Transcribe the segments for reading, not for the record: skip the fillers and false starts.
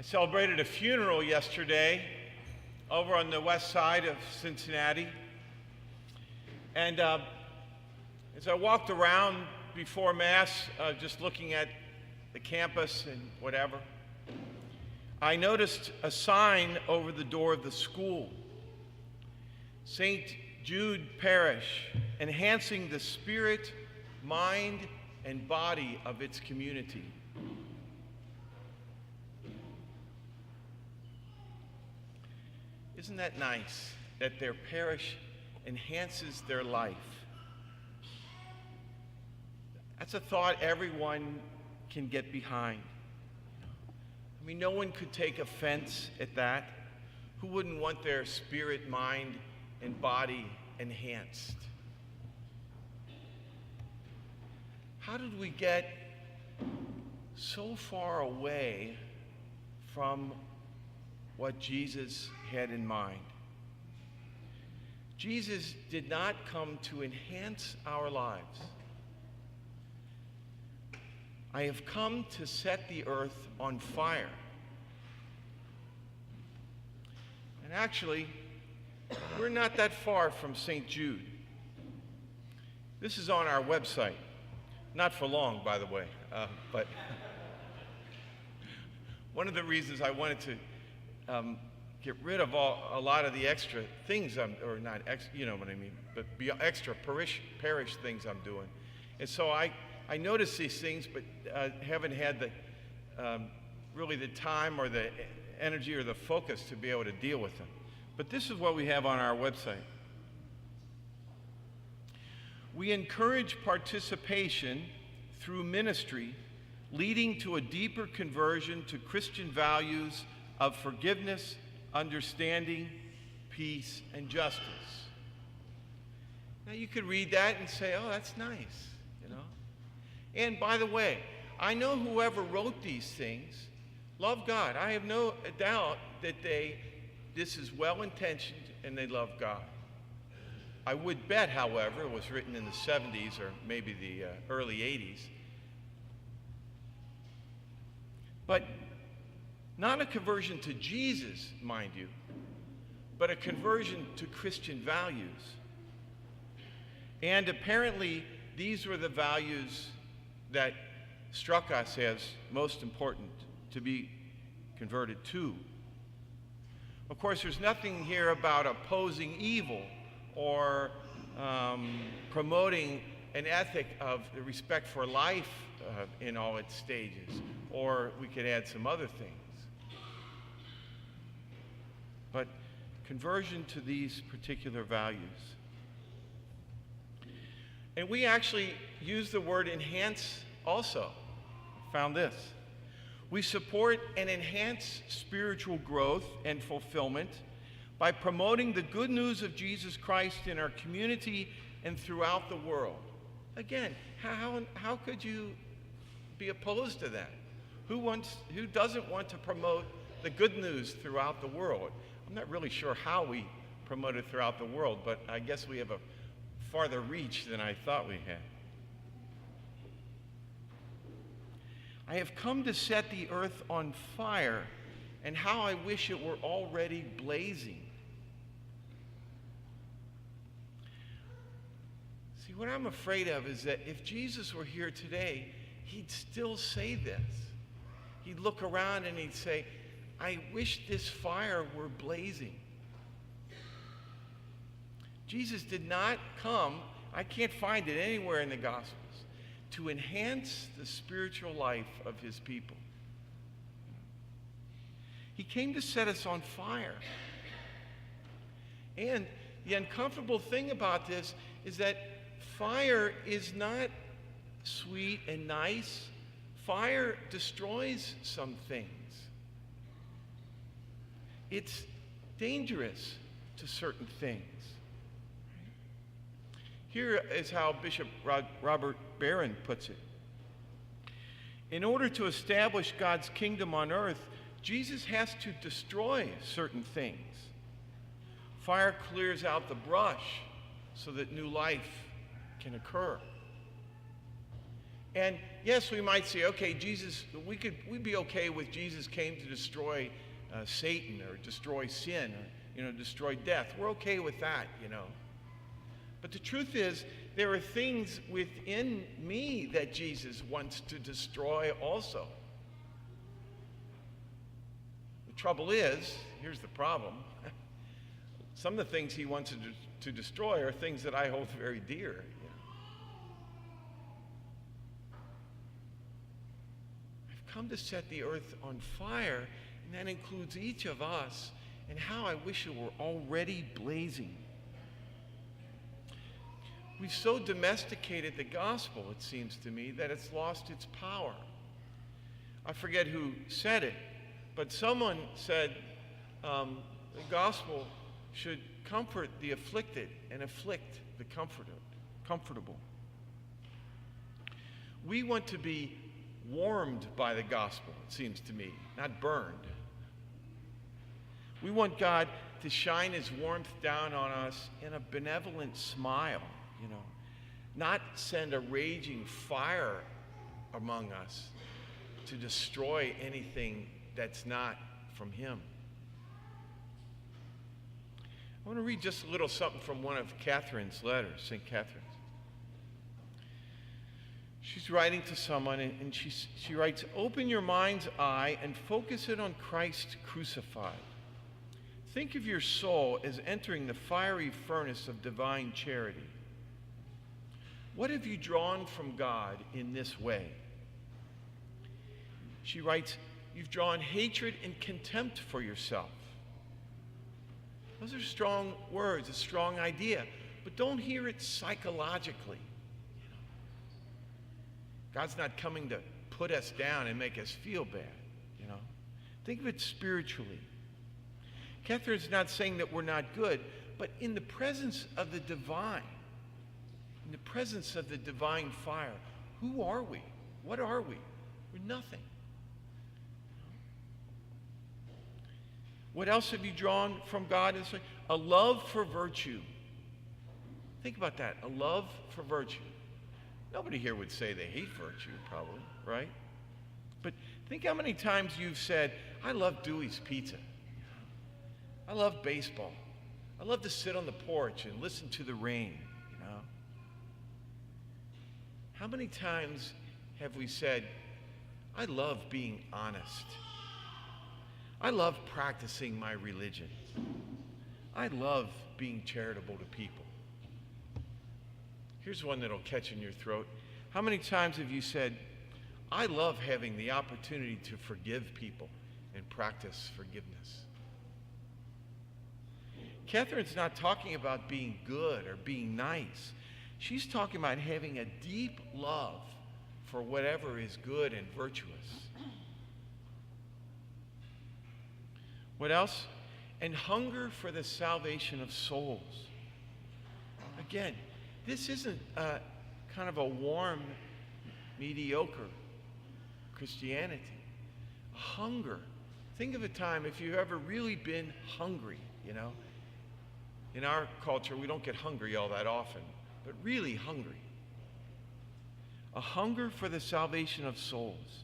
celebrated a funeral yesterday over on the west side of Cincinnati. And as I walked around before Mass, just looking at the campus and whatever, I noticed a sign over the door of the school. St. Jude Parish, enhancing the spirit, mind, and body of its community. Isn't that nice that their parish enhances their life? That's a thought everyone can get behind. I mean, no one could take offense at that. Who wouldn't want their spirit, mind, and body enhanced? How did we get so far away from what Jesus had in mind? Jesus did not come to enhance our lives. I have come to set the earth on fire. And actually, we're not that far from St. Jude. This is on our website. Not for long, by the way, but one of the reasons I wanted to get rid of a lot of the extra things you know what I mean, but extra parish things I'm doing. And so I noticed these things, but haven't had the really the time or the energy or the focus to be able to deal with them. But this is what we have on our website. We encourage participation through ministry, leading to a deeper conversion to Christian values of forgiveness, understanding, peace, and justice. Now you could read that and say, oh, that's nice, you know. And by the way, I know whoever wrote these things love God. I have no doubt that this is well-intentioned and they love God. I would bet, however, it was written in the 70s or maybe the early 80s. But not a conversion to Jesus, mind you, but a conversion to Christian values. And apparently, these were the values that struck us as most important to be converted to. Of course, there's nothing here about opposing evil or promoting an ethic of the respect for life in all its stages, or we could add some other things. But conversion to these particular values. And we actually use the word enhance also. Found this. We support and enhance spiritual growth and fulfillment by promoting the good news of Jesus Christ in our community and throughout the world. Again, how could you be opposed to that? Who doesn't want to promote the good news throughout the world? I'm not really sure how we promote it throughout the world, but I guess we have a farther reach than I thought we had. I have come to set the earth on fire, and how I wish it were already blazing. See, what I'm afraid of is that if Jesus were here today, he'd still say this. He'd look around and he'd say, I wish this fire were blazing. Jesus did not come, I can't find it anywhere in the Gospels, to enhance the spiritual life of his people. He came to set us on fire. And the uncomfortable thing about this is that fire is not sweet and nice. Fire destroys some things. It's dangerous to certain things. Here is how Bishop Robert Barron puts it. In order to establish God's kingdom on earth, Jesus has to destroy certain things. Fire clears out the brush so that new life can occur. And yes, we might say, okay, we'd be okay with Jesus came to destroy Satan or destroy sin or, destroy death. We're okay with that, But the truth is, there are things within me that Jesus wants to destroy also. The trouble is, here's the problem. Some of the things he wants to destroy are things that I hold very dear. I've come to set the earth on fire, and that includes each of us, and how I wish it were already blazing. We've so domesticated the gospel, it seems to me, that it's lost its power. I forget who said it, but someone said the gospel should comfort the afflicted and afflict the comfortable. We want to be warmed by the gospel, it seems to me, not burned. We want God to shine his warmth down on us in a benevolent smile, not send a raging fire among us to destroy anything that's not from him. I want to read just a little something from one of Catherine's letters, St. Catherine's. She's writing to someone, and she writes, "Open your mind's eye and focus it on Christ crucified. Think of your soul as entering the fiery furnace of divine charity. What have you drawn from God in this way?" She writes, "You've drawn hatred and contempt for yourself." Those are strong words, a strong idea, but don't hear it psychologically. God's not coming to put us down and make us feel bad, Think of it spiritually. Catherine's not saying that we're not good, but in the presence of the divine, in the presence of the divine fire, who are we? What are we? We're nothing. What else have you drawn from God? It's like a love for virtue. Think about that, a love for virtue. Nobody here would say they hate virtue, probably, right? But think how many times you've said, "I love Dewey's Pizza. I love baseball. I love to sit on the porch and listen to the rain, How many times have we said, "I love being honest. I love practicing my religion. I love being charitable to people"? Here's one that'll catch in your throat. How many times have you said, "I love having the opportunity to forgive people and practice forgiveness"? Catherine's not talking about being good or being nice. She's talking about having a deep love for whatever is good and virtuous. What else? And hunger for the salvation of souls. Again, this isn't kind of a warm, mediocre Christianity. A hunger. Think of a time if you've ever really been hungry, In our culture, we don't get hungry all that often, but really hungry. A hunger for the salvation of souls.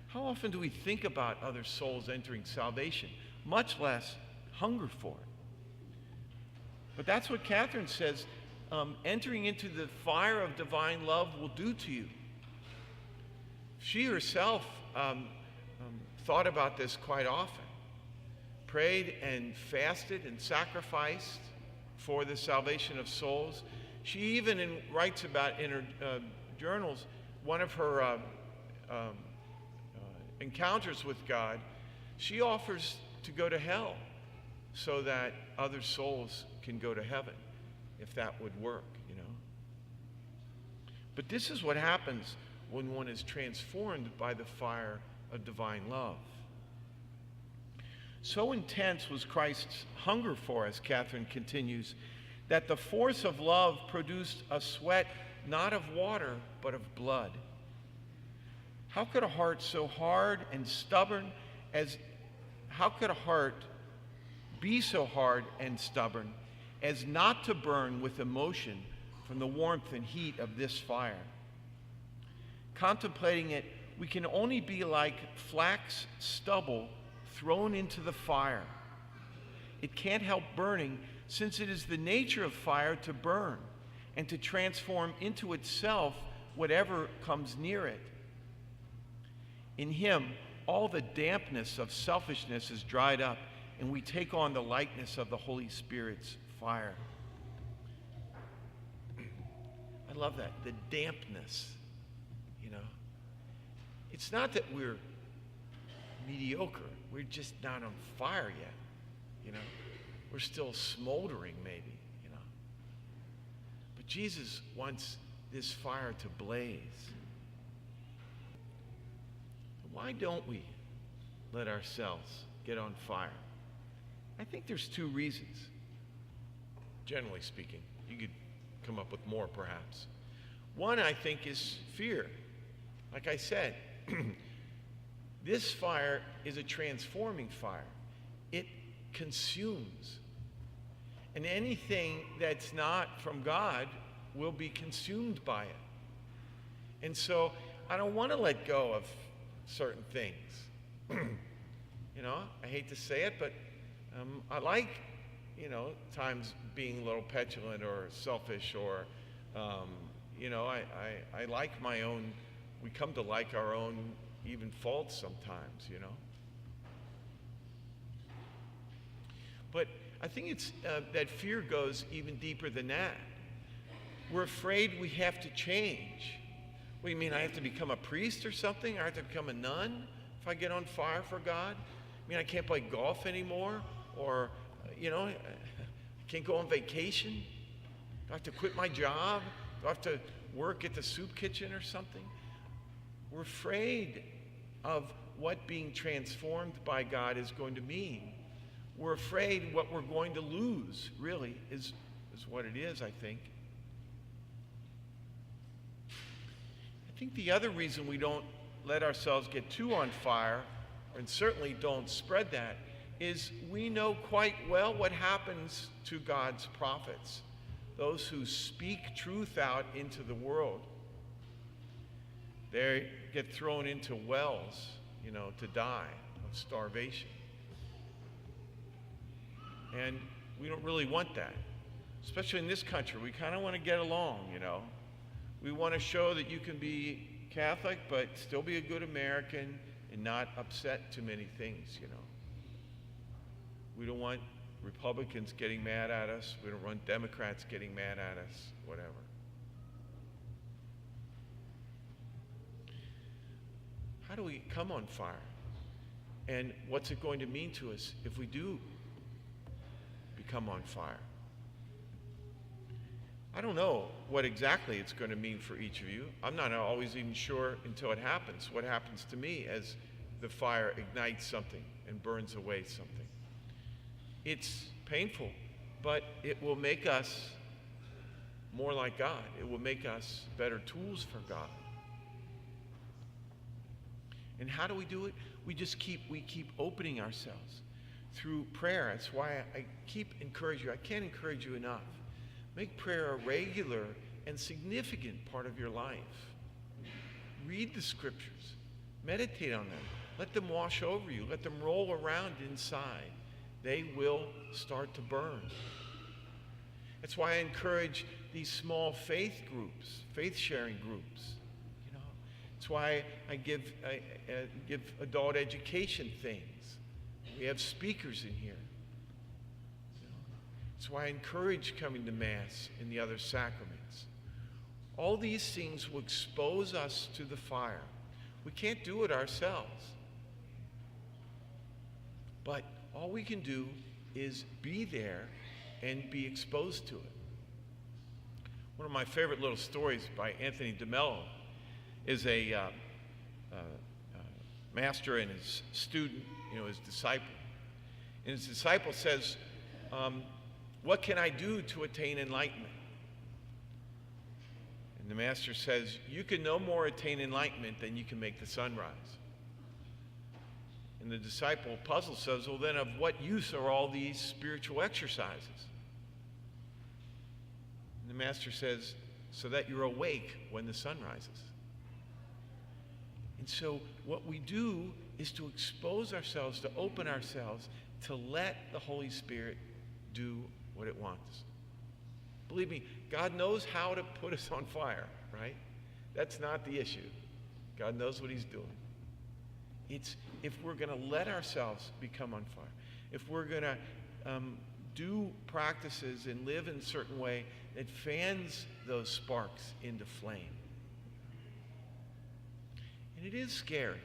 How often do we think about other souls entering salvation, much less hunger for it? But that's what Catherine says entering into the fire of divine love will do to you. She herself thought about this quite often. Prayed and fasted and sacrificed for the salvation of souls. She even writes about in her journals one of her encounters with God. She offers to go to hell so that other souls can go to heaven, if that would work, But this is what happens when one is transformed by the fire of divine love. So intense was Christ's hunger for us, Catherine continues, that the force of love produced a sweat not of water, but of blood. How could a heart so hard and stubborn how could a heart be so hard and stubborn as not to burn with emotion from the warmth and heat of this fire? Contemplating it, we can only be like flax stubble thrown into the fire. It can't help burning, since it is the nature of fire to burn and to transform into itself whatever comes near it. In him, all the dampness of selfishness is dried up, and we take on the likeness of the Holy Spirit's fire. I love that, the dampness, you know. It's not that we're mediocre. We're just not on fire yet, you know. We're still smoldering maybe, you know. But Jesus wants this fire to blaze. Why don't we let ourselves get on fire? I think there's two reasons. Generally speaking, you could come up with more perhaps. One, I think, is fear. Like I said, this fire is a transforming fire. It consumes. And anything that's not from God will be consumed by it. And so I don't want to let go of certain things. You know, I hate to say it, but I like, you know, times being a little petulant or selfish or, you know, I like my own, we come to like our own even faults sometimes, you know. But I think it's that fear goes even deeper than that. We're afraid we have to change. What do you mean, I have to become a priest or something? I have to become a nun if I get on fire for God? I mean, I can't play golf anymore? Or, you know, I can't go on vacation? Do I have to quit my job? Do I have to work at the soup kitchen or something? We're afraid of what being transformed by God is going to mean. We're afraid what we're going to lose, really, is what it is, I think. I think the other reason we don't let ourselves get too on fire, and certainly don't spread that, is we know quite well what happens to God's prophets, those who speak truth out into the world. They get thrown into wells, you know, to die of starvation. And we don't really want that, especially in this country. We kind of want to get along, you know. We want to show that you can be Catholic but still be a good American and not upset too many things, you know. We don't want Republicans getting mad at us. We don't want Democrats getting mad at us, whatever. How do we come on fire? And what's it going to mean to us if we do become on fire? I don't know what exactly it's going to mean for each of you. I'm not always even sure until it happens, what happens to me as the fire ignites something and burns away something. It's painful, but it will make us more like God. It will make us better tools for God. And how do we do it? We keep opening ourselves through prayer. That's why I keep encouraging you. I can't encourage you enough. Make prayer a regular and significant part of your life. Read the scriptures. Meditate on them. Let them wash over you. Let them roll around inside. They will start to burn. That's why I encourage these small faith groups, faith-sharing groups. You know, that's why I give adult education things. We have speakers in here. That's why I encourage coming to Mass and the other sacraments. All these things will expose us to the fire. We can't do it ourselves. But all we can do is be there and be exposed to it. One of my favorite little stories by Anthony DeMello is a master and his student, you know, his disciple. And his disciple says, what can I do to attain enlightenment? And the master says, you can no more attain enlightenment than you can make the sun rise. And the disciple, puzzled, says, well, then of what use are all these spiritual exercises? And the master says, so that you're awake when the sun rises. And so what we do is to expose ourselves, to open ourselves, to let the Holy Spirit do what it wants. Believe me, God knows how to put us on fire, right? That's not the issue. God knows what he's doing. It's if we're going to let ourselves become on fire, if we're going to do practices and live in a certain way that fans those sparks into flame. And it is scary.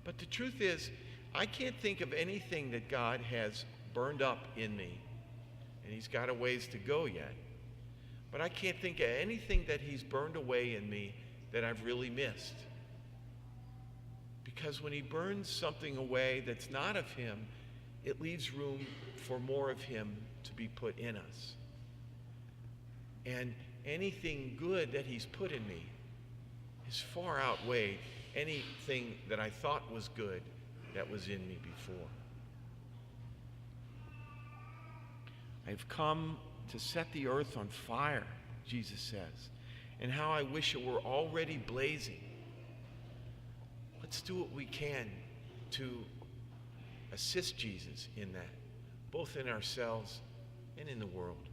But the truth is, I can't think of anything that God has burned up in me. And he's got a ways to go yet. But I can't think of anything that he's burned away in me that I've really missed. Because when he burns something away that's not of him, it leaves room for more of him to be put in us. And anything good that he's put in me has far outweighed anything that I thought was good that was in me before. I've come to set the earth on fire, Jesus says, and how I wish it were already blazing. Let's do what we can to assist Jesus in that, both in ourselves and in the world.